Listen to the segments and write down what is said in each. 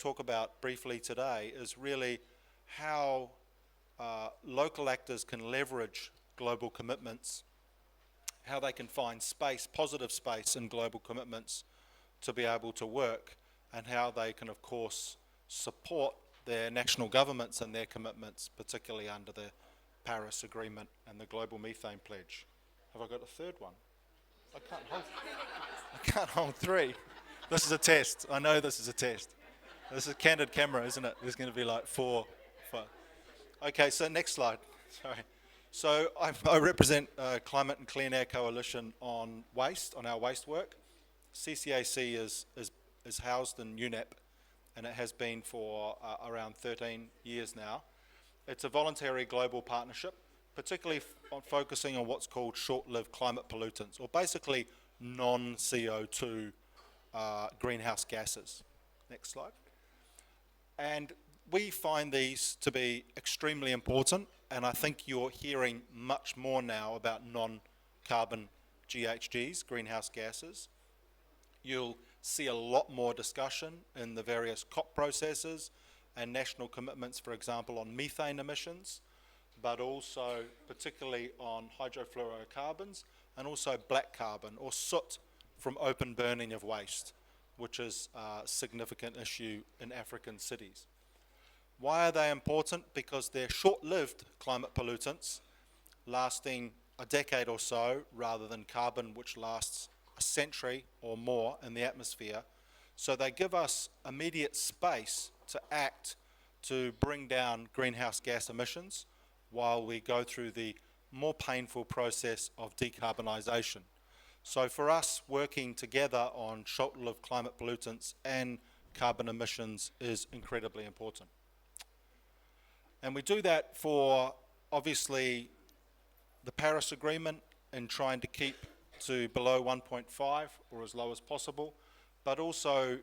talk about briefly today is really how local actors can leverage global commitments, how they can find space, positive space in global commitments to be able to work, and how they can, of course, support their national governments and their commitments, particularly under the Paris Agreement and the Global Methane Pledge. Have I got a third one? I can't hold three. This is a test. I know this is a test. This is a candid camera, isn't it? There's going to be like four. Okay, so next slide. Sorry. So I represent Climate and Clean Air Coalition on waste, on our waste work. CCAC is housed in UNEP, and it has been for around 13 years now. It's a voluntary global partnership, particularly focusing on what's called short-lived climate pollutants, or basically non-CO2 greenhouse gases. Next slide. And we find these to be extremely important, and I think you're hearing much more now about non-carbon GHGs, greenhouse gases. You'll see a lot more discussion in the various COP processes and national commitments, for example, on methane emissions, but also particularly on hydrofluorocarbons and also black carbon or soot from open burning of waste, which is a significant issue in African cities. Why are they important? Because they're short-lived climate pollutants, lasting a decade or so, rather than carbon, which lasts a century or more in the atmosphere. So they give us immediate space to act to bring down greenhouse gas emissions while we go through the more painful process of decarbonisation. So for us, working together on short-lived climate pollutants and carbon emissions is incredibly important. And we do that for, obviously, the Paris Agreement and trying to keep to below 1.5 or as low as possible, but also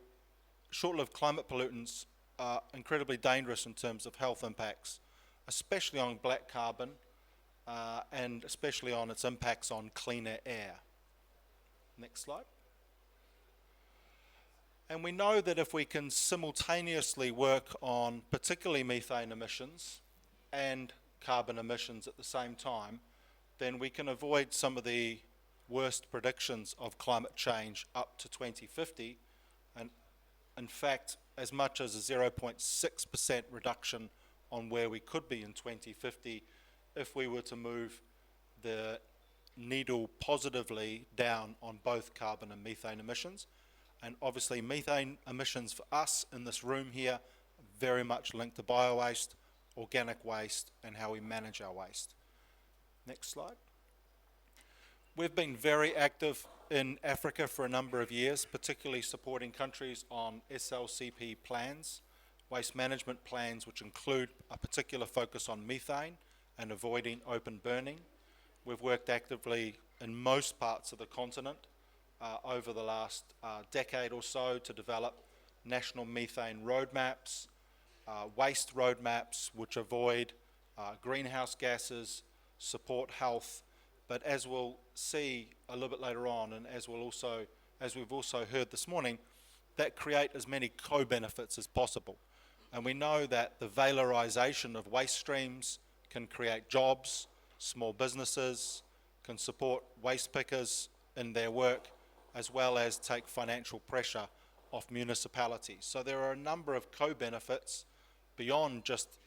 short-lived climate pollutants are incredibly dangerous in terms of health impacts, especially on black carbon and especially on its impacts on cleaner air. Next slide. And we know that if we can simultaneously work on particularly methane emissions and carbon emissions at the same time, then we can avoid some of the worst predictions of climate change up to 2050, and in fact as much as a 0.6% reduction on where we could be in 2050 if we were to move the needle positively down on both carbon and methane emissions. And obviously methane emissions for us in this room here very much linked to bio-waste, organic waste, and how we manage our waste. Next slide. We've been very active in Africa for a number of years, particularly supporting countries on SLCP plans, waste management plans, which include a particular focus on methane and avoiding open burning. We've worked actively in most parts of the continent over the last decade or so to develop national methane roadmaps, waste roadmaps which avoid greenhouse gases, support health, but as we'll see a little bit later on, and as we've also heard this morning, that create as many co-benefits as possible. And we know that the valorization of waste streams can create jobs, small businesses, can support waste pickers in their work, as well as take financial pressure off municipalities. So there are a number of co-benefits beyond just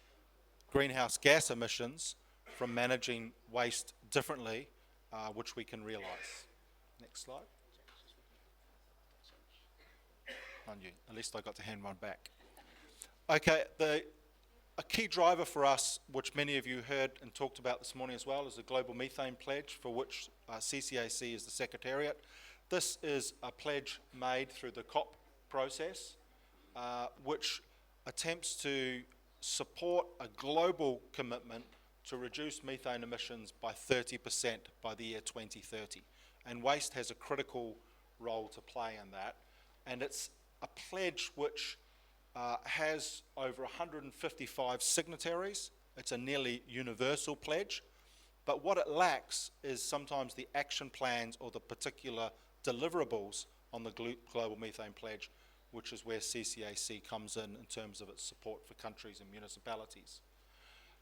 greenhouse gas emissions from managing waste differently, which we can realise. Next slide. On you. At least I got to hand one back. Okay, a key driver for us, which many of you heard and talked about this morning as well, is the Global Methane Pledge, for which CCAC is the Secretariat. This is a pledge made through the COP process, which attempts to support a global commitment to reduce methane emissions by 30% by the year 2030. And waste has a critical role to play in that. And it's a pledge which has over 155 signatories. It's a nearly universal pledge. But what it lacks is sometimes the action plans or the particular deliverables on the Global Methane Pledge which is where CCAC comes in terms of its support for countries and municipalities.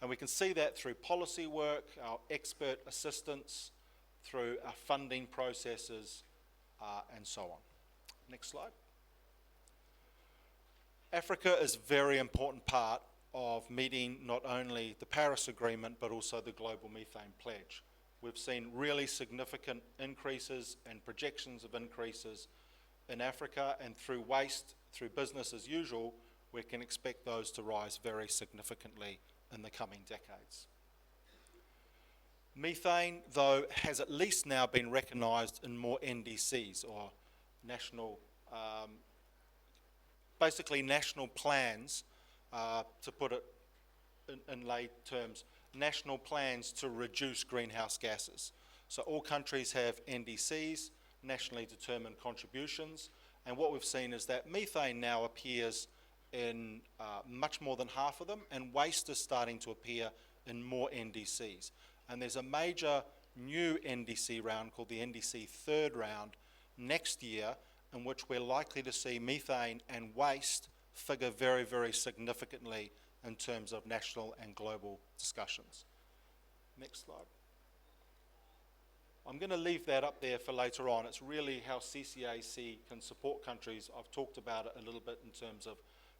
And we can see that through policy work, our expert assistance, through our funding processes, and so on. Next slide. Africa is a very important part of meeting not only the Paris Agreement, but also the Global Methane Pledge. We've seen really significant increases and projections of increases in Africa, and through waste, through business as usual, we can expect those to rise very significantly in the coming decades. Methane, though, has at least now been recognised in more NDCs, or national, basically national plans, to put it in lay terms, national plans to reduce greenhouse gases. So all countries have NDCs, nationally determined contributions, and what we've seen is that methane now appears in much more than half of them, and waste is starting to appear in more NDCs. And there's a major new NDC round called the NDC third round next year, in which we're likely to see methane and waste figure very, very significantly in terms of national and global discussions. Next slide. I'm going to leave that up there for later on. It's really how CCAC can support countries. I've talked about it a little bit in terms of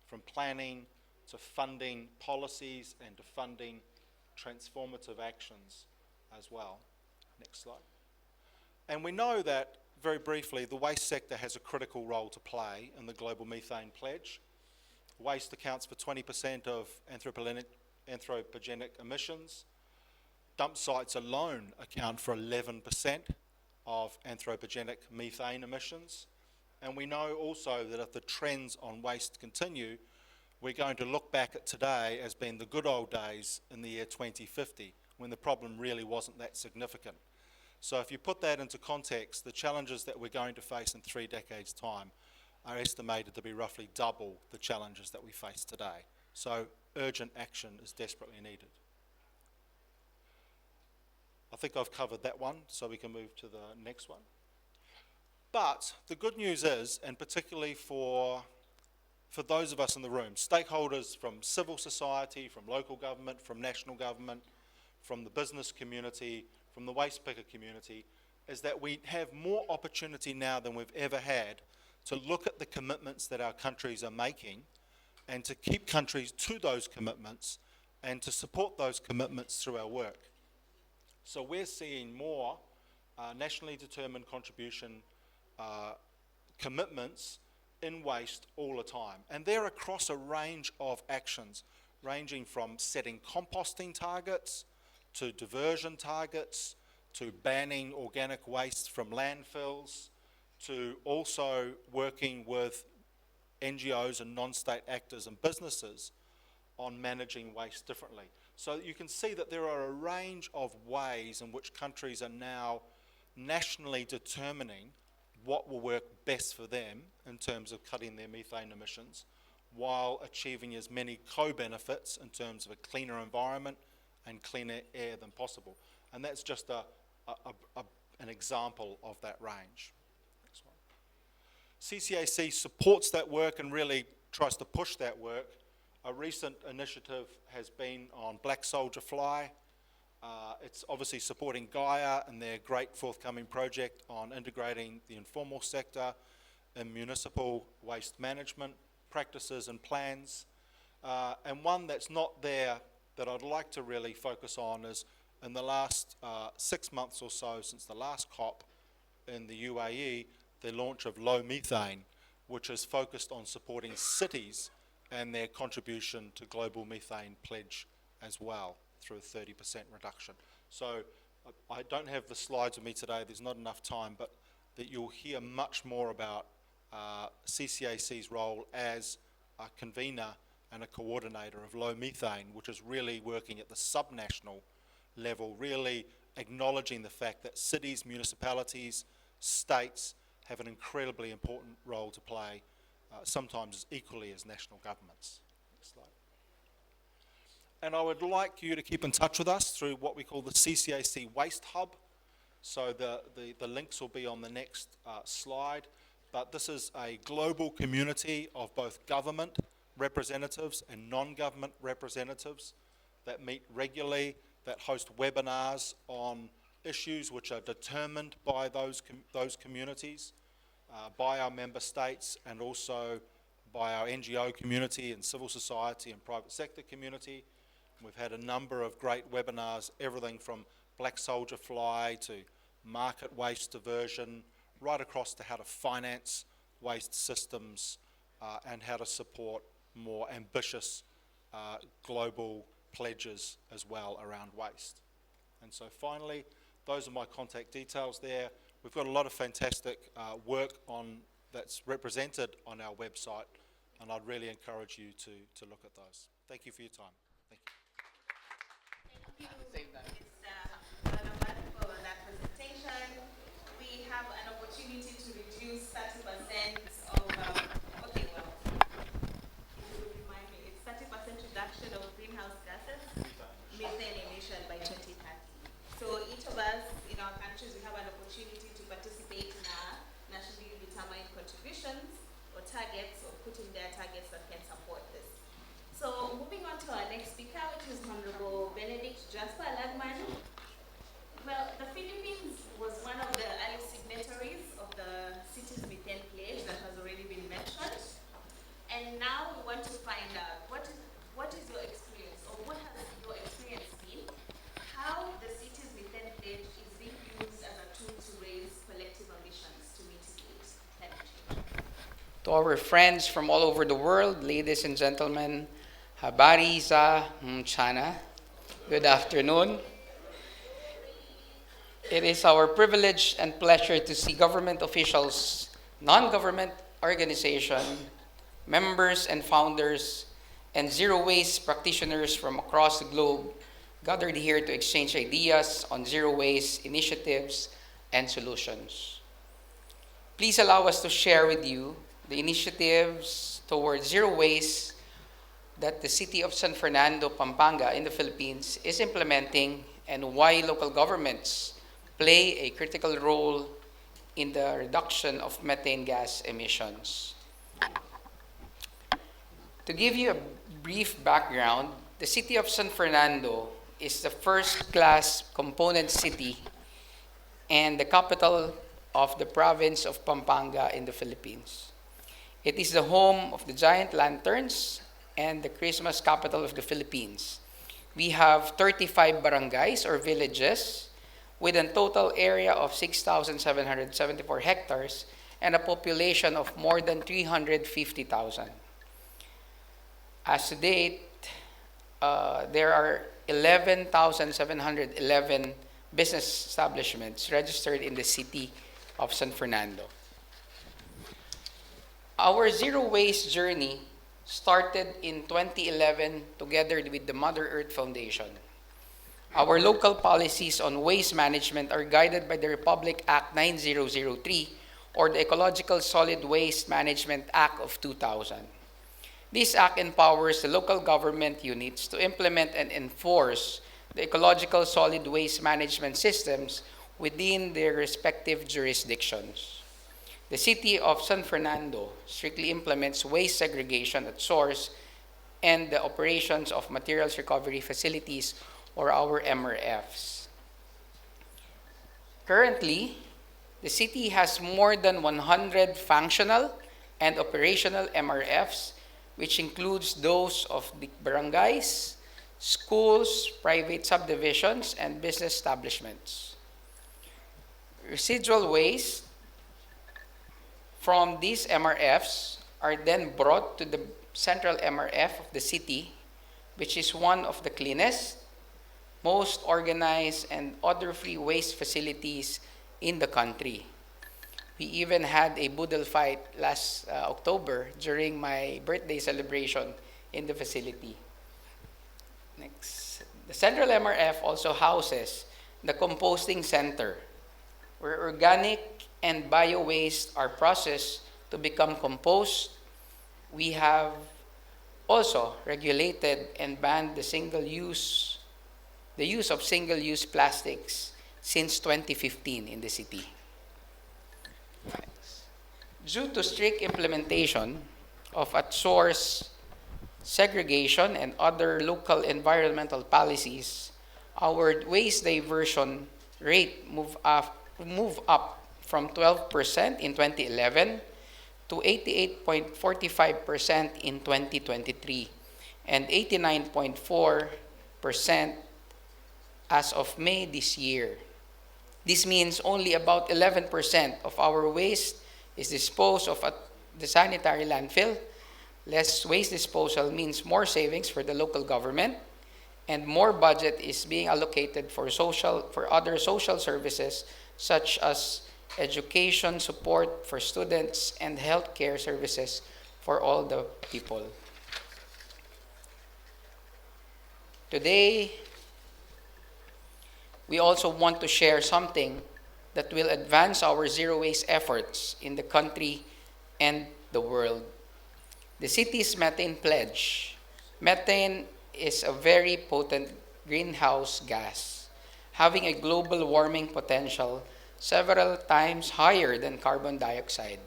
from planning to funding policies and to funding transformative actions as well. Next slide. And we know that, very briefly, the waste sector has a critical role to play in the Global Methane Pledge. Waste accounts for 20% of anthropogenic emissions. Dump sites alone account for 11% of anthropogenic methane emissions. And we know also that if the trends on waste continue, we're going to look back at today as being the good old days in the year 2050, when the problem really wasn't that significant. So if you put that into context, the challenges that we're going to face in 3 decades' time are estimated to be roughly double the challenges that we face today. So urgent action is desperately needed. I think I've covered that one, so we can move to the next one. But the good news is, and particularly for those of us in the room, stakeholders from civil society, from local government, from national government, from the business community, from the waste picker community, is that we have more opportunity now than we've ever had to look at the commitments that our countries are making and to keep countries to those commitments and to support those commitments through our work. So we're seeing more nationally determined contribution commitments in waste all the time. And they're across a range of actions, ranging from setting composting targets, to diversion targets, to banning organic waste from landfills, to also working with NGOs and non-state actors and businesses on managing waste differently. So you can see that there are a range of ways in which countries are now nationally determining what will work best for them in terms of cutting their methane emissions, while achieving as many co-benefits in terms of a cleaner environment and cleaner air than possible. And that's just an example of that range. Next one. CCAC supports that work and really tries to push that work. A recent initiative has been on black soldier fly. It's obviously supporting GAIA and their great forthcoming project on integrating the informal sector in municipal waste management practices and plans. And one that's not there that I'd like to really focus on is in the last 6 months or so since the last COP in the UAE, the launch of low methane, which is focused on supporting cities and their contribution to global methane pledge as well through a 30% reduction. So I don't have the slides with me today, there's not enough time, but that you'll hear much more about CCAC's role as a convener and a coordinator of low methane, which is really working at the subnational level, really acknowledging the fact that cities, municipalities, states have an incredibly important role to play, sometimes as equally as national governments. Next slide. And I would like you to keep in touch with us through what we call the CCAC Waste Hub. So the links will be on the next slide. but this is a global community of both government representatives and non-government representatives that meet regularly, that host webinars on issues which are determined by those communities, by our member states, and also by our NGO community and civil society and private sector community. We've had a number of great webinars, everything from black soldier fly to market waste diversion, right across to how to finance waste systems and how to support more ambitious global pledges as well around waste. And so finally, those are my contact details there. We've got a lot of fantastic work that's represented on our website, and I'd really encourage you to look at those. Thank you for your time. Thank you. Thank you, Donovan, for that presentation. We have an opportunity to reduce 30% of, if you would remind me, it's 30% reduction of greenhouse gases, methane emission by 2030. So each of us in our countries, we have an opportunity to participate in our nationally determined contributions or targets, or putting their targets that can support this. So moving on to our next speaker, which is Honorable Benedict Jasper Lagman. Well, the Philippines was one of the early signatories of the Cities Methane Pledge that has already been mentioned. And now we want to find out what is your experience, or what has your experience been, how the Cities Methane Pledge is being used as a tool to raise collective ambitions to mitigate climate change. To our friends from all over the world, ladies and gentlemen, habari za mchana. Good afternoon. It is our privilege and pleasure to see government officials, non-government organization, members and founders, and zero waste practitioners from across the globe gathered here to exchange ideas on zero waste initiatives and solutions. Please allow us to share with you the initiatives towards zero waste that the city of San Fernando, Pampanga in the Philippines is implementing, and why local governments play a critical role in the reduction of methane gas emissions. To give you a brief background, the city of San Fernando is the first-class component city and the capital of the province of Pampanga in the Philippines. It is the home of the giant lanterns and the Christmas capital of the Philippines. We have 35 barangays or villages with a total area of 6,774 hectares and a population of more than 350,000. As to date, there are 11,711 business establishments registered in the city of San Fernando. Our zero waste journey started in 2011 together with the Mother Earth Foundation. Our local policies on waste management are guided by the Republic Act 9003 or the Ecological Solid Waste Management Act of 2000. This act empowers the local government units to implement and enforce the ecological solid waste management systems within their respective jurisdictions. The city of San Fernando strictly implements waste segregation at source and the operations of materials recovery facilities, or our MRFs. Currently, the city has more than 100 functional and operational MRFs, which includes those of the barangays, schools, private subdivisions, and business establishments. Residual waste from these MRFs are then brought to the central MRF of the city, which is one of the cleanest, most organized, and odor-free waste facilities in the country. We even had a boodle fight last October during my birthday celebration in the facility. Next. The central MRF also houses the composting center, where organic and bio-waste are processed to become compost. We have also regulated and banned the use of single-use plastics since 2015 in the city. Due to strict implementation of at-source segregation and other local environmental policies, our waste diversion rate move up from 12% in 2011 to 88.45% in 2023 and 89.4% as of May this year. This means only about 11% of our waste is disposed of at the sanitary landfill. Less waste disposal means more savings for the local government, and more budget is being allocated for other social services such as education support for students and healthcare services for all the people. Today, we also want to share something that will advance our zero waste efforts in the country and the world. The city's methane pledge. Methane is a very potent greenhouse gas, having a global warming potential several times higher than carbon dioxide.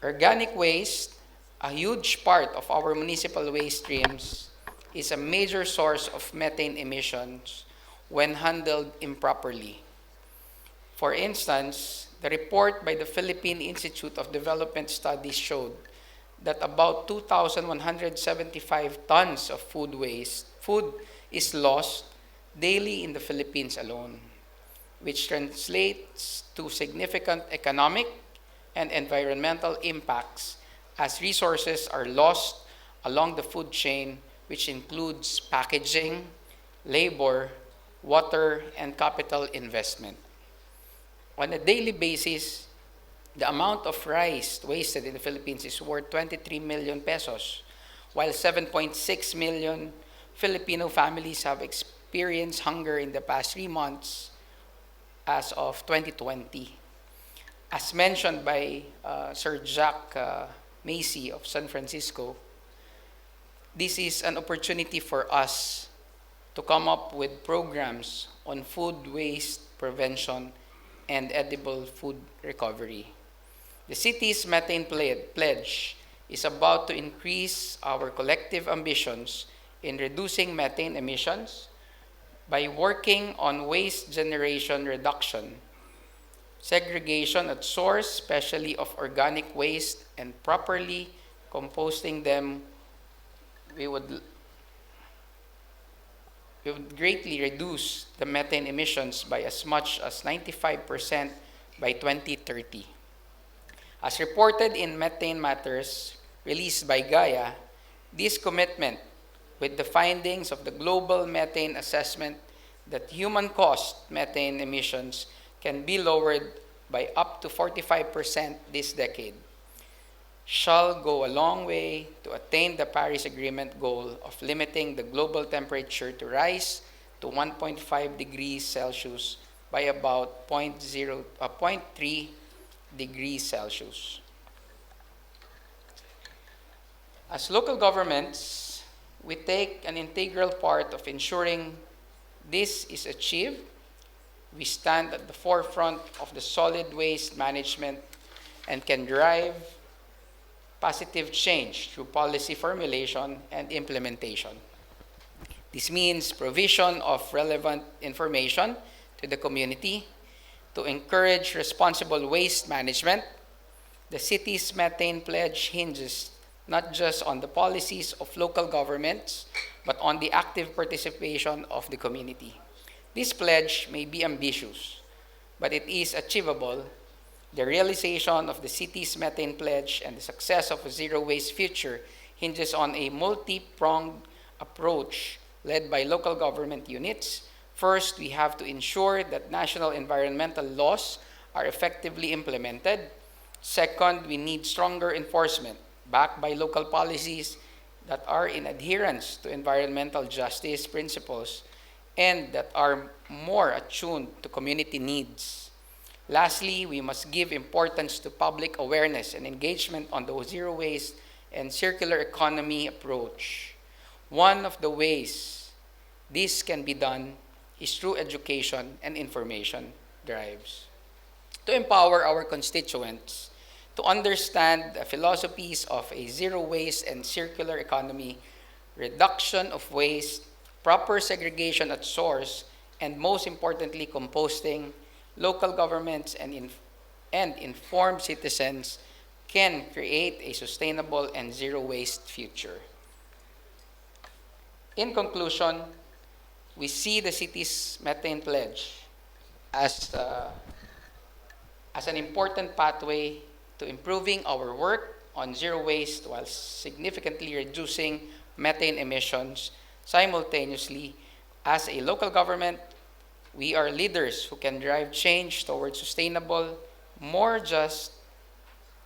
Organic waste, a huge part of our municipal waste streams, is a major source of methane emissions when handled improperly. For instance, the report by the Philippine Institute of Development Studies showed that about 2,175 tons of food is lost daily in the Philippines alone, which translates to significant economic and environmental impacts as resources are lost along the food chain, which includes packaging, labor, water, and capital investment. On a daily basis, the amount of rice wasted in the Philippines is worth 23 million pesos, while 7.6 million Filipino families have experienced hunger in the past 3 months as of 2020. As mentioned by Sir Jack Macy of San Francisco, this is an opportunity for us to come up with programs on food waste prevention and edible food recovery. The city's methane pledge is about to increase our collective ambitions in reducing methane emissions by working on waste generation reduction, segregation at source, especially of organic waste, and properly composting them. We would greatly reduce the methane emissions by as much as 95% by 2030. As reported in Methane Matters, released by GAIA, this commitment with the findings of the global methane assessment that human-caused methane emissions can be lowered by up to 45% this decade shall go a long way to attain the Paris Agreement goal of limiting the global temperature to rise to 1.5 degrees Celsius by about 0.3 degrees Celsius. As local governments, we take an integral part of ensuring this is achieved. We stand at the forefront of the solid waste management and can drive positive change through policy formulation and implementation. This means provision of relevant information to the community to encourage responsible waste management. The city's methane pledge hinges not just on the policies of local governments, but on the active participation of the community. This pledge may be ambitious, but it is achievable. The realization of the city's methane pledge and the success of a zero-waste future hinges on a multi-pronged approach led by local government units. First, we have to ensure that national environmental laws are effectively implemented. Second, we need stronger enforcement backed by local policies that are in adherence to environmental justice principles and that are more attuned to community needs. Lastly, we must give importance to public awareness and engagement on the zero waste and circular economy approach. One of the ways this can be done is through education and information drives. To empower our constituents, to understand the philosophies of a zero waste and circular economy, reduction of waste, proper segregation at source, and most importantly, composting, local governments and informed citizens can create a sustainable and zero waste future. In conclusion, we see the city's methane pledge as an important pathway to improving our work on zero waste while significantly reducing methane emissions. Simultaneously, as a local government, we are leaders who can drive change towards sustainable, more just,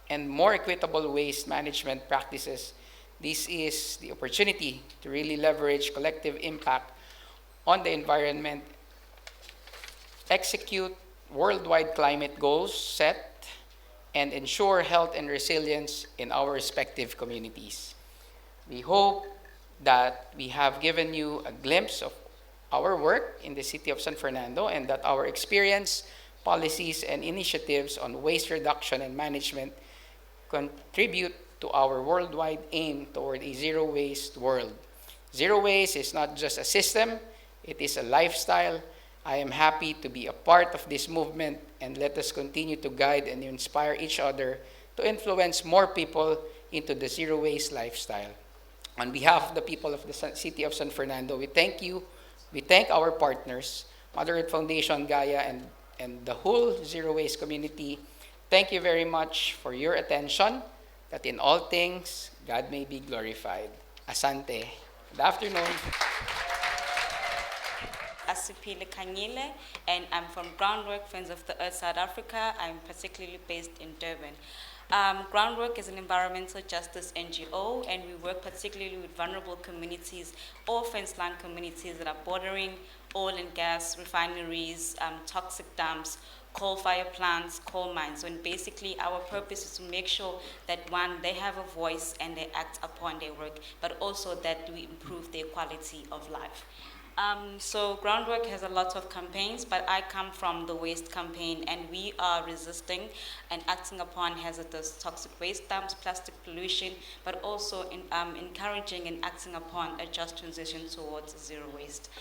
and more equitable waste management practices. This is the opportunity to really leverage collective impact on the environment, execute worldwide climate goals set, and ensure health and resilience in our respective communities. We hope that we have given you a glimpse of our work in the city of San Fernando and that our experience, policies, and initiatives on waste reduction and management contribute to our worldwide aim toward a zero waste world. Zero waste is not just a system, it is a lifestyle. I am happy to be a part of this movement, and let us continue to guide and inspire each other to influence more people into the zero waste lifestyle. On behalf of the people of the city of San Fernando, we thank you. We thank our partners, Mother Earth Foundation, GAIA, and the whole zero waste community. Thank you very much for your attention, that in all things, God may be glorified. Asante. Good afternoon. Asiphile Khanyile, and I'm from groundWork, Friends of the Earth, South Africa. I'm particularly based in Durban. groundWork is an environmental justice NGO, and we work particularly with vulnerable communities or fence-line communities that are bordering oil and gas refineries, toxic dumps, coal-fired plants, coal mines. And basically, our purpose is to make sure that, one, they have a voice and they act upon their work, but also that we improve their quality of life. So groundWork has a lot of campaigns, but I come from the waste campaign, and we are resisting and acting upon hazardous toxic waste dumps, plastic pollution, but also encouraging and acting upon a just transition towards zero waste.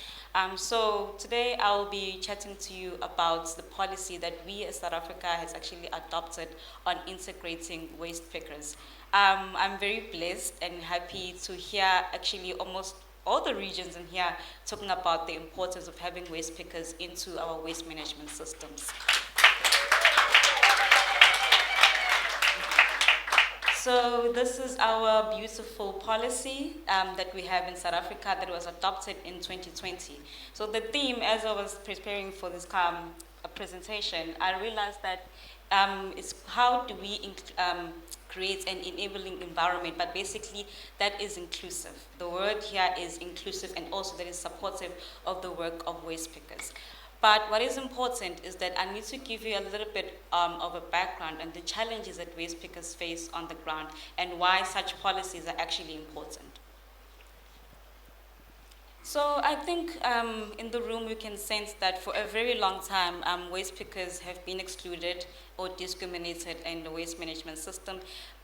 So today I'll be chatting to you about the policy that we as South Africa has actually adopted on integrating waste pickers. I'm very blessed and happy to hear actually almost all the regions in here talking about the importance of having waste pickers into our waste management systems. So this is our beautiful policy that we have in South Africa that was adopted in 2020. So the theme, as I was preparing for this presentation, I realized that is how do we create an enabling environment, but basically that is inclusive. The word here is inclusive, and also that is supportive of the work of waste pickers. But what is important is that I need to give you a little bit of a background on the challenges that waste pickers face on the ground and why such policies are actually important. So I think in the room you can sense that for a very long time, waste pickers have been excluded or discriminated in the waste management system.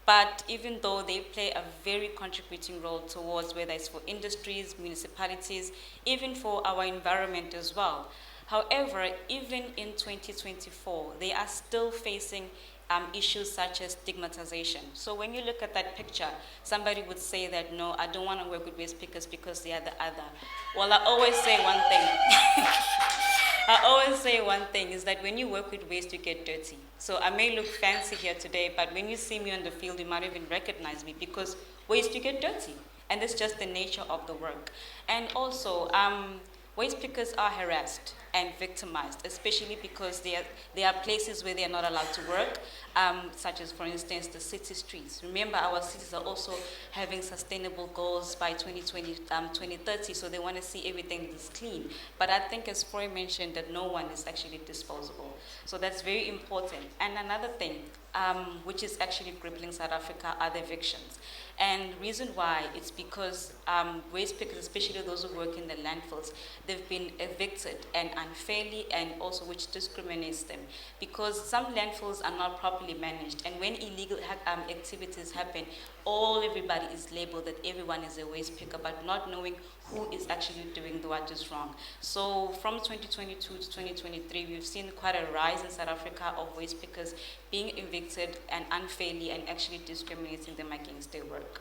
But even though they play a very contributing role towards whether it's for industries, municipalities, even for our environment as well. However, even in 2024, they are still facing issues such as stigmatization. So when you look at that picture, somebody would say that, no, I don't want to work with waste pickers because they are the other. Well, I always say one thing. I always say one thing is that when you work with waste, you get dirty. So I may look fancy here today, but when you see me on the field, you might even recognize me because waste, you get dirty. And it's just the nature of the work. And also, waste pickers are harassed and victimized, especially because there are places where they are not allowed to work, such as, for instance, the city streets. Remember, our cities are also having sustainable goals by 2030, so they want to see everything is clean. But I think, as Storey mentioned, that no one is actually disposable. So that's very important. And another thing, which is actually crippling South Africa, are the evictions. And the reason why, it's because waste pickers, especially those who work in the landfills, they've been evicted and unfairly and also which discriminates them, because some landfills are not properly managed, and when illegal activities happen, everybody is labeled that everyone is a waste picker, but not knowing who is actually doing what is wrong. So from 2022 to 2023, we've seen quite a rise in South Africa of waste pickers being evicted and unfairly and actually discriminating them against their work.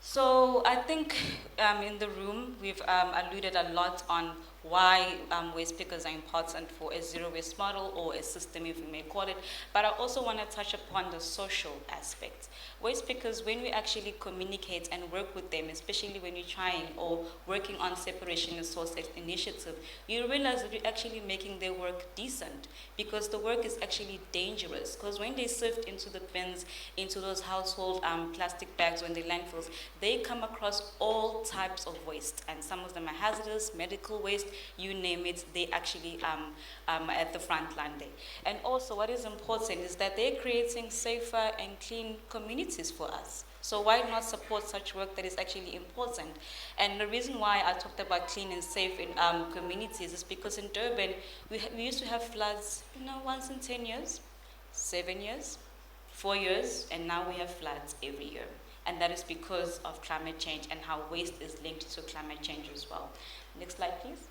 So I think in the room we've alluded a lot on why waste pickers are important for a zero waste model or a system, if we may call it. But I also want to touch upon the social aspect. Waste pickers, when we actually communicate and work with them, especially when you're trying or working on separation and source initiative, you realize that you're actually making their work decent, because the work is actually dangerous. Because when they sift into the bins, into those household plastic bags, when they landfills, they come across all types of waste, and some of them are hazardous, medical waste, you name it, they actually at the front line there. And also what is important is that they're creating safer and clean communities for us. So why not support such work that is actually important? And the reason why I talked about clean and safe in communities is because in Durban, we used to have floods, once in 10 years, 7 years, 4 years, and now we have floods every year. And that is because of climate change and how waste is linked to climate change as well. Next slide, please.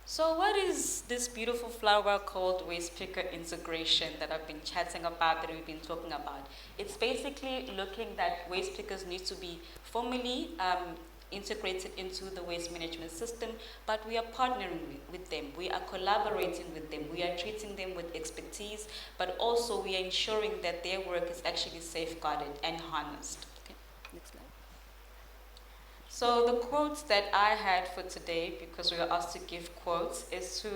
So what is this beautiful flower called waste picker integration that I've been chatting about, that we've been talking about? It's basically looking that waste pickers need to be formally integrated into the waste management system, but we are partnering with them. We are collaborating with them. We are treating them with expertise, but also we are ensuring that their work is actually safeguarded and harnessed. Okay, next slide. So the quotes that I had for today, because we were asked to give quotes, is to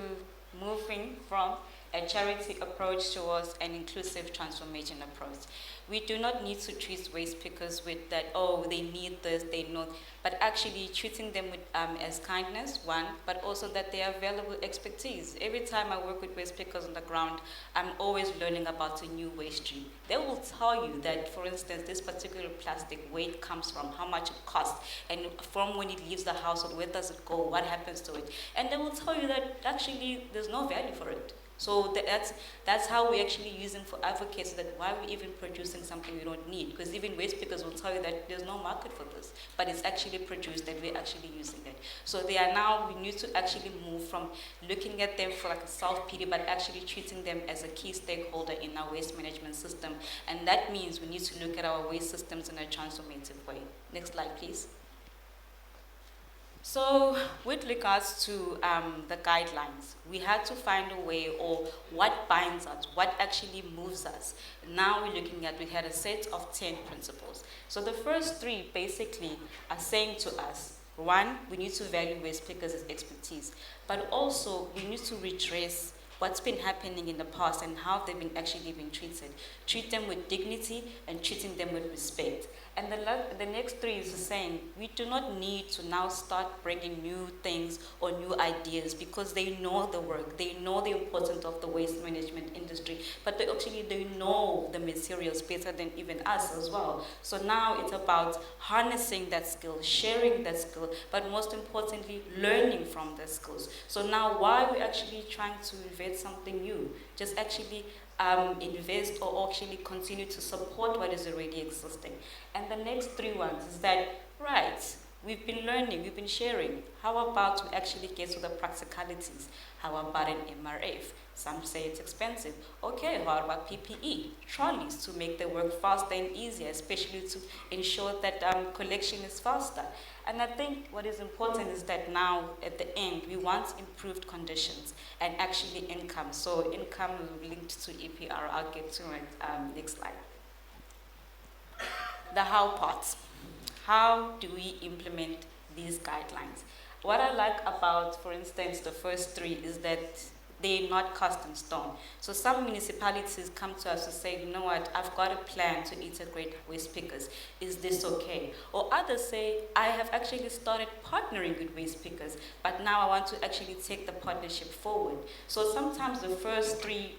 moving from a charity approach towards an inclusive transformation approach. We do not need to treat waste pickers with that, they need this, they know, but actually treating them with as kindness, one, but also that they have valuable expertise. Every time I work with waste pickers on the ground, I'm always learning about a new waste stream. They will tell you that, for instance, this particular plastic, where it comes from, how much it costs, and from when it leaves the household, where does it go, what happens to it. And they will tell you that actually there's no value for it. So that's how we actually use them for advocates, that why are we even producing something we don't need? Because even waste pickers will tell you that there's no market for this, but it's actually produced and we're actually using it. So we need to actually move from looking at them for like a self-pity, but actually treating them as a key stakeholder in our waste management system. And that means we need to look at our waste systems in a transformative way. Next slide, please. So with regards to the guidelines, we had to find a way, or what binds us, what actually moves us. Now we had a set of 10 principles. So the first 3 basically are saying to us, 1, we need to value waste pickers as expertise, but also we need to redress what's been happening in the past and how they've been actually been treated. Treat them with dignity and treating them with respect. And the next 3 is saying we do not need to now start bringing new things or new ideas, because they know the work, they know the importance of the waste management industry, but they know the materials better than even us as well. So now it's about harnessing that skill, sharing that skill, but most importantly, learning from the skills. So now why are we actually trying to invent something new? Just actually invest or actually continue to support what is already existing. And the next 3 ones is that, right, we've been learning, we've been sharing. How about we actually get to the practicalities? How about an MRF? Some say it's expensive. Okay, how about PPE? Trolleys to make the work faster and easier, especially to ensure that collection is faster. And I think what is important is that now, at the end, we want improved conditions and actually income. So income is linked to EPR. I'll get to it next slide. The how part. How do we implement these guidelines? What I like about, for instance, the first 3 is that they're not cast in stone. So some municipalities come to us to say, you know what, I've got a plan to integrate waste pickers. Is this okay? Or others say, I have actually started partnering with waste pickers, but now I want to actually take the partnership forward. So sometimes the first 3,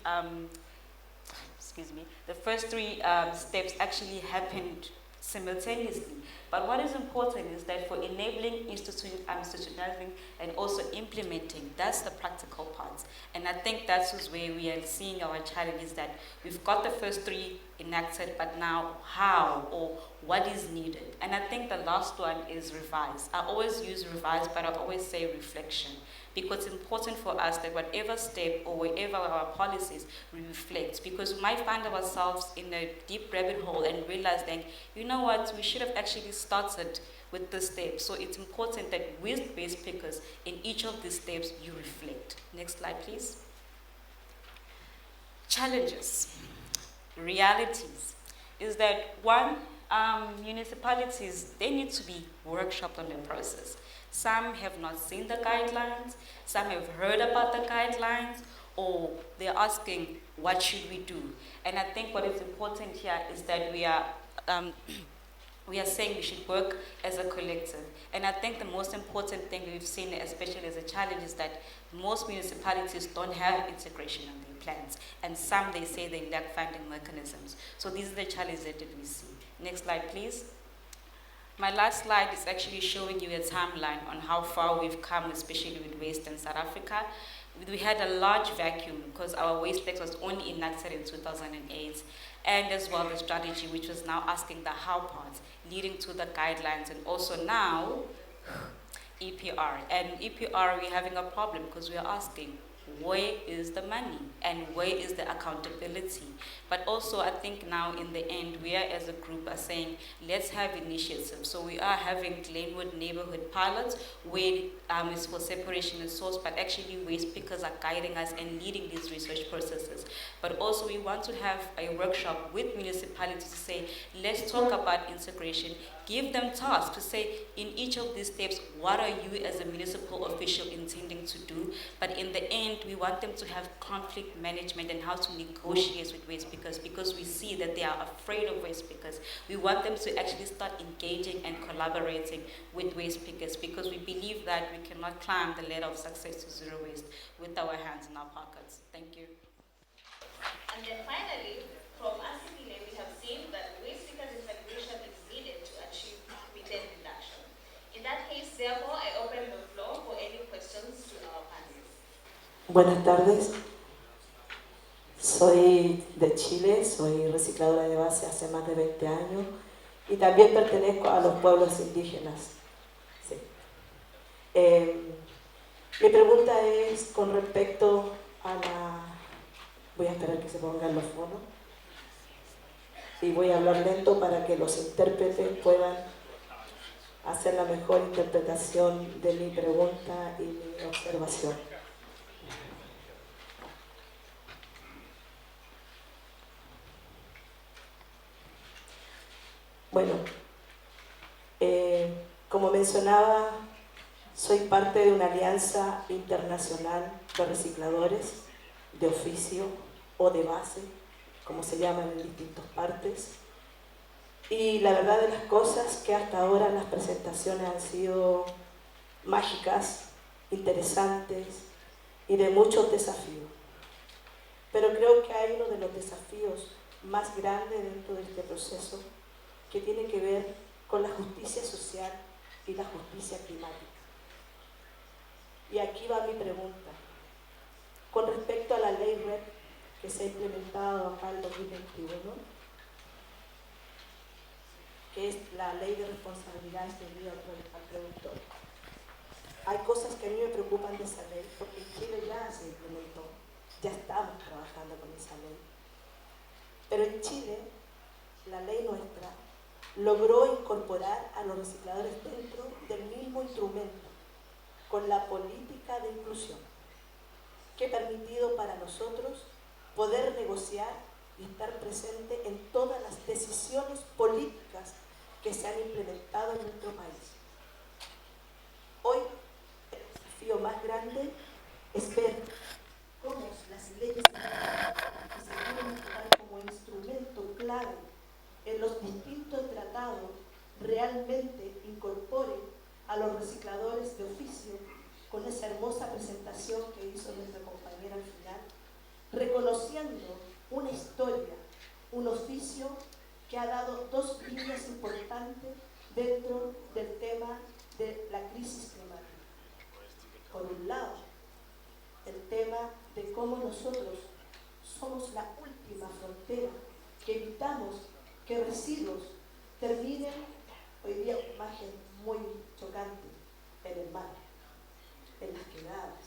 steps actually happened simultaneously. But what is important is that for enabling institutionalizing and also implementing, that's the practical part. And I think that's where we are seeing our challenge is that we've got the first three enacted, but now how or what is needed? And I think the last one is revise. I always use revise, but I always say reflection, because it's important for us that whatever step or wherever our policies we reflect, because we might find ourselves in a deep rabbit hole and realize that, you know what, we should have actually started with this step. So it's important that with waste pickers, in each of these steps, you reflect. Next slide, please. Challenges, realities, is that one, municipalities, they need to be workshopped on the process. Some have not seen the guidelines, some have heard about the guidelines, or they're asking, what should we do? And I think what is important here is that we are saying we should work as a collective. And I think the most important thing we've seen, especially as a challenge, is that most municipalities don't have integration on their plans. And some, they say they lack funding mechanisms. So these are the challenges that we see. Next slide, please. My last slide is actually showing you a timeline on how far we've come, especially with waste in South Africa. We had a large vacuum because our waste tax was only enacted in 2008, and as well the strategy, which was now asking the how part, leading to the guidelines, and also now EPR. And EPR, we're having a problem because we're asking, where is the money and where is the accountability? But also I think now in the end, we are as a group are saying, let's have initiatives. So we are having Glenwood neighborhood pilots where it's for separation and source, but actually waste pickers are guiding us and leading these research processes. But also we want to have a workshop with municipalities to say, let's talk about integration, give them tasks to say, in each of these steps, what are you as a municipal official intending to do? But in the end, we want them to have conflict management and how to negotiate with waste pickers, because we see that they are afraid of waste pickers. We want them to actually start engaging and collaborating with waste pickers, because we believe that we cannot climb the ladder of success to zero waste with our hands in our pockets. Thank you. And then finally, from Asiphile, we have seen that waste pickers integration is needed to achieve methane reduction. In that case, therefore, I open the floor for any questions to our panelists. Buenas tardes, soy de Chile, soy recicladora de base hace más de 20 años y también pertenezco a los pueblos indígenas. Sí. Mi pregunta es con respecto a la... Voy a esperar que se pongan los fonos y voy a hablar lento para que los intérpretes puedan hacer la mejor interpretación de mi pregunta y mi observación. Bueno, como mencionaba, soy parte de una alianza internacional de recicladores de oficio o de base, como se llaman en distintas partes. Y la verdad de las cosas que hasta ahora las presentaciones han sido mágicas, interesantes y de muchos desafíos. Pero creo que hay uno de los desafíos más grandes dentro de este proceso que tiene que ver con la justicia social y la justicia climática. Y aquí va mi pregunta. Con respecto a la ley REP que se ha implementado acá en 2021, que es la ley de responsabilidad extendida al productor. Hay cosas que a mí me preocupan de esa ley, porque en Chile ya se implementó, ya estamos trabajando con esa ley. Pero en Chile, la ley nuestra logró incorporar a los recicladores dentro del mismo instrumento, con la política de inclusión, que ha permitido para nosotros poder negociar y estar presente en todas las decisiones políticas que se han implementado en nuestro país. Hoy, el desafío más grande es ver cómo las leyes que se pueden usar como instrumento clave en los distintos tratados realmente incorporen a los recicladores de oficio, con esa hermosa presentación que hizo nuestra compañera al final, reconociendo una historia, un oficio que ha dado dos líneas importantes dentro del tema de la crisis climática. Por un lado, el tema de cómo nosotros somos la última frontera que evitamos que residuos terminen, hoy día una imagen muy chocante, en el mar, en las quebradas,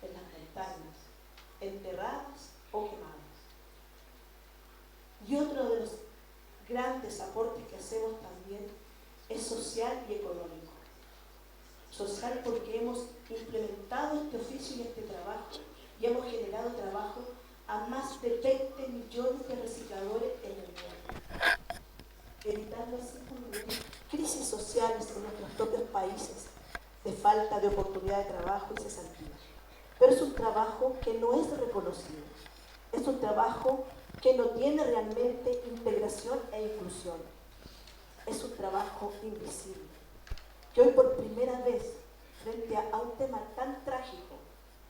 en las montañas, enterradas o quemadas. Y otro de los grandes aportes que hacemos también es social y económico. Social porque hemos implementado este oficio y este trabajo y hemos generado trabajo a más de 20 millones de recicladores en el mundo, evitando así también crisis sociales en nuestros propios países de falta de oportunidad de trabajo y cesantía. Pero es un trabajo que no es reconocido, es un trabajo que no tiene realmente integración e inclusión, es un trabajo invisible, que hoy por primera vez, frente a un tema tan trágico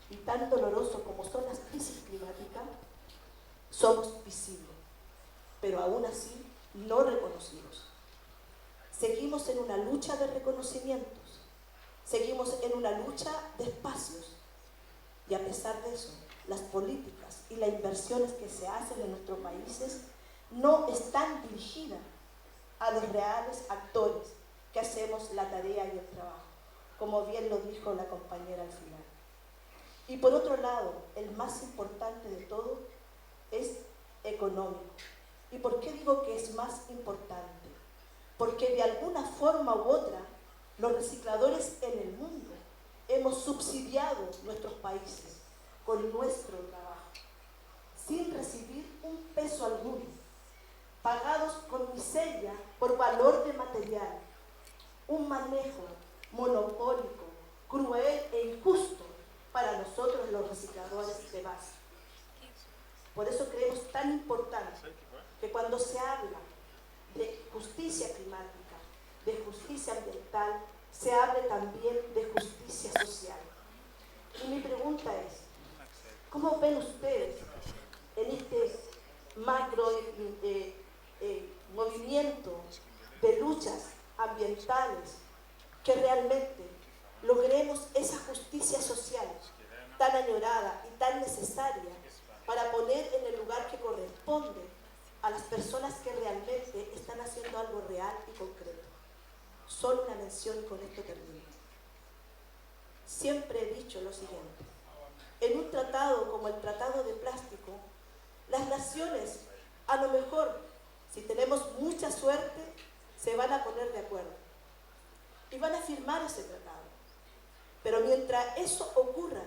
y tan doloroso como son las crisis climáticas, somos visibles, pero aún así no reconocidos. Seguimos en una lucha de reconocimientos, seguimos en una lucha de espacios, y a pesar de eso, las políticas y las inversiones que se hacen en nuestros países no están dirigidas a los reales actores que hacemos la tarea y el trabajo, como bien lo dijo la compañera al final. Y por otro lado, el más importante de todo es económico. ¿Y por qué digo que es más importante? Porque de alguna forma u otra, los recicladores en el mundo hemos subsidiado nuestros países con nuestro trabajo, sin recibir un peso alguno, pagados con miseria por valor de material, un manejo monopólico, cruel e injusto para nosotros los recicladores de base. Por eso creemos tan importante que cuando se habla de justicia climática, de justicia ambiental, se hable también de justicia social. Y mi pregunta es, ¿cómo ven ustedes en este macro movimiento de luchas ambientales que realmente logremos esa justicia social tan añorada y tan necesaria para poner en el lugar que corresponde a las personas que realmente están haciendo algo real y concreto? Solo una mención y con esto termino. Siempre he dicho lo siguiente: en un tratado como el Tratado de Plástico, las naciones, a lo mejor, si tenemos mucha suerte, se van a poner de acuerdo y van a firmar ese tratado. Pero mientras eso ocurra,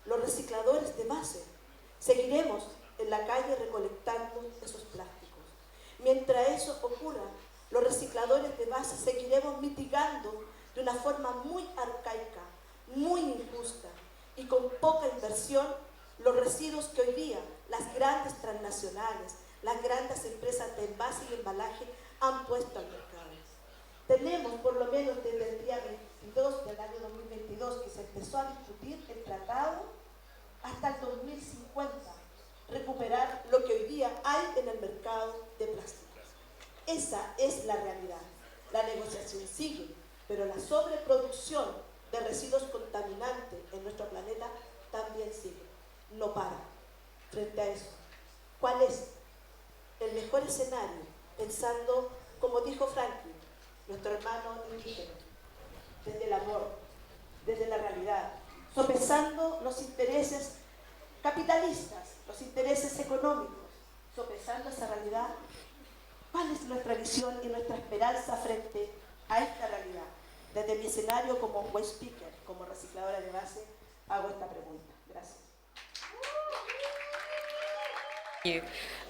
los recicladores de base seguiremos en la calle recolectando esos plásticos. Mientras eso ocurra, los recicladores de base seguiremos mitigando de una forma muy arcaica, muy injusta y con poca inversión los residuos que hoy día las grandes transnacionales, las grandes empresas de envase y embalaje han puesto al mercado. Tenemos, por lo menos desde el día 22 del año 2022, que se empezó a discutir el tratado, hasta el 2050, recuperar lo que hoy día hay en el mercado de plásticos. Esa es la realidad. La negociación sigue, pero la sobreproducción de residuos contaminantes en nuestro planeta también sigue, no para. Frente a eso, ¿cuál es el mejor escenario? Pensando, como dijo Franklin, nuestro hermano indígena, desde el amor, desde la realidad, sopesando los intereses capitalistas, los intereses económicos, sopesando esa realidad. ¿Cuál es nuestra visión y nuestra esperanza frente a esta realidad? Desde mi escenario como waste picker, como recicladora de base, hago esta pregunta. Gracias.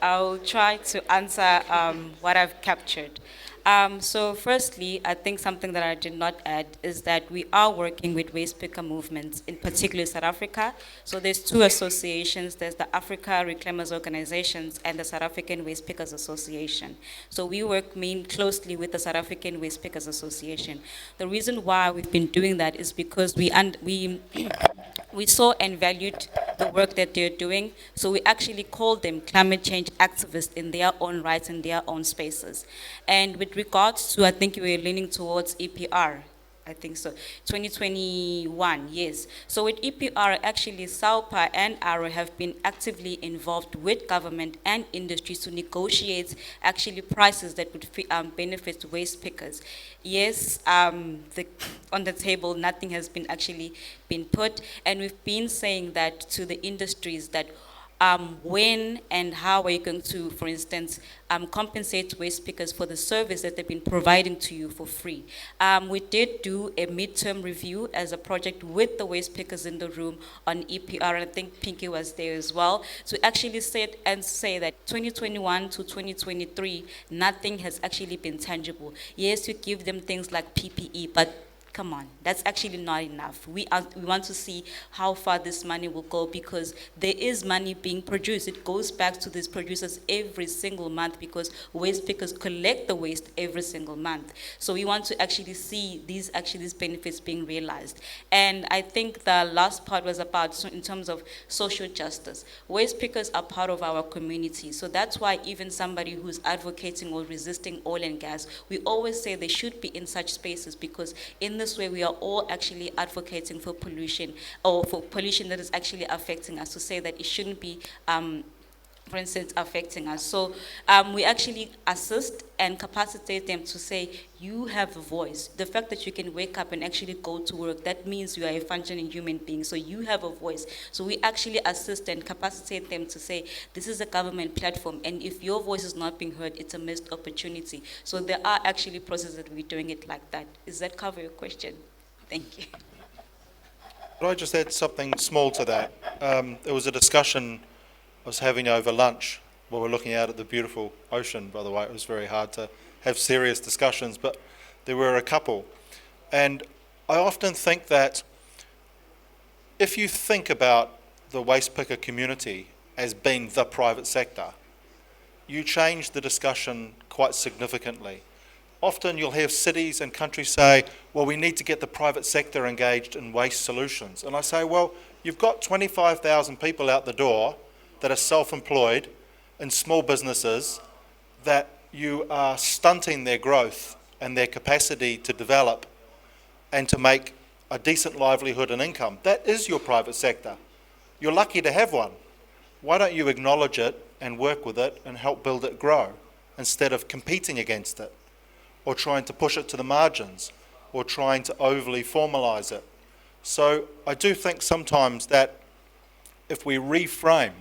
I'll try to answer what I've captured. So firstly, I think something that I did not add is that we are working with waste picker movements, in particular South Africa. So there's two associations. There's the Africa Reclaimers Organizations and the South African Waste Pickers Association. So we work closely with the South African Waste Pickers Association. The reason why we've been doing that is because we saw and valued the work that they're doing, so we actually called them climate change activists in their own rights, in their own spaces. And with regards to, I think you were leaning towards EPR. I think so. 2021, yes. So with EPR, actually, SAUPA and ARO have been actively involved with government and industry to negotiate actually prices that would benefit waste pickers. Yes, on the table, nothing has been actually been put, and we've been saying that to the industries that when and how are you going to, for instance, compensate waste pickers for the service that they've been providing to you for free. We did do a midterm review as a project with the waste pickers in the room on EPR, and I think Pinky was there as well, to actually say that 2021 to 2023, nothing has actually been tangible. Yes, you give them things like PPE, but come on, that's actually not enough. We want to see how far this money will go, because there is money being produced. It goes back to these producers every single month, because waste pickers collect the waste every single month. So we want to actually see these benefits being realized. And I think the last part was about, so in terms of social justice. Waste pickers are part of our community. So that's why even somebody who's advocating or resisting oil and gas, we always say they should be in such spaces, because in this way we are all actually advocating for pollution, or for pollution that is actually affecting us, to say that it shouldn't be, for instance, affecting us. So we actually assist and capacitate them to say, you have a voice. The fact that you can wake up and actually go to work, that means you are a functioning human being, so you have a voice. So we actually assist and capacitate them to say, this is a government platform, and if your voice is not being heard, it's a missed opportunity. So there are actually processes that we're doing it like that. Does that cover your question? Thank you. Could I just add something small to that? There was a discussion I was having over lunch while we're looking out at the beautiful ocean, by the way. It was very hard to have serious discussions, but there were a couple. And I often think that if you think about the waste picker community as being the private sector, you change the discussion quite significantly. Often you'll hear cities and countries say, well, we need to get the private sector engaged in waste solutions. And I say, well, you've got 25,000 people out the door that are self-employed in small businesses, that you are stunting their growth and their capacity to develop and to make a decent livelihood and income. That is your private sector. You're lucky to have one. Why don't you acknowledge it and work with it and help build it grow, instead of competing against it, or trying to push it to the margins, or trying to overly formalize it? So I do think sometimes that if we reframe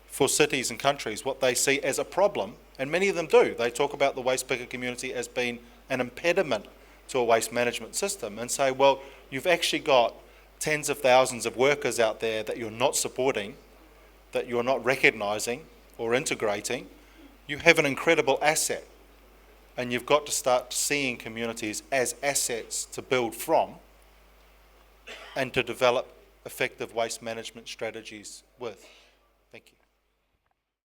for cities and countries what they see as a problem, and many of them do, they talk about the waste picker community as being an impediment to a waste management system, and say, well, you've actually got tens of thousands of workers out there that you're not supporting, that you're not recognizing or integrating. You have an incredible asset, and you've got to start seeing communities as assets to build from and to develop effective waste management strategies with. Thank you.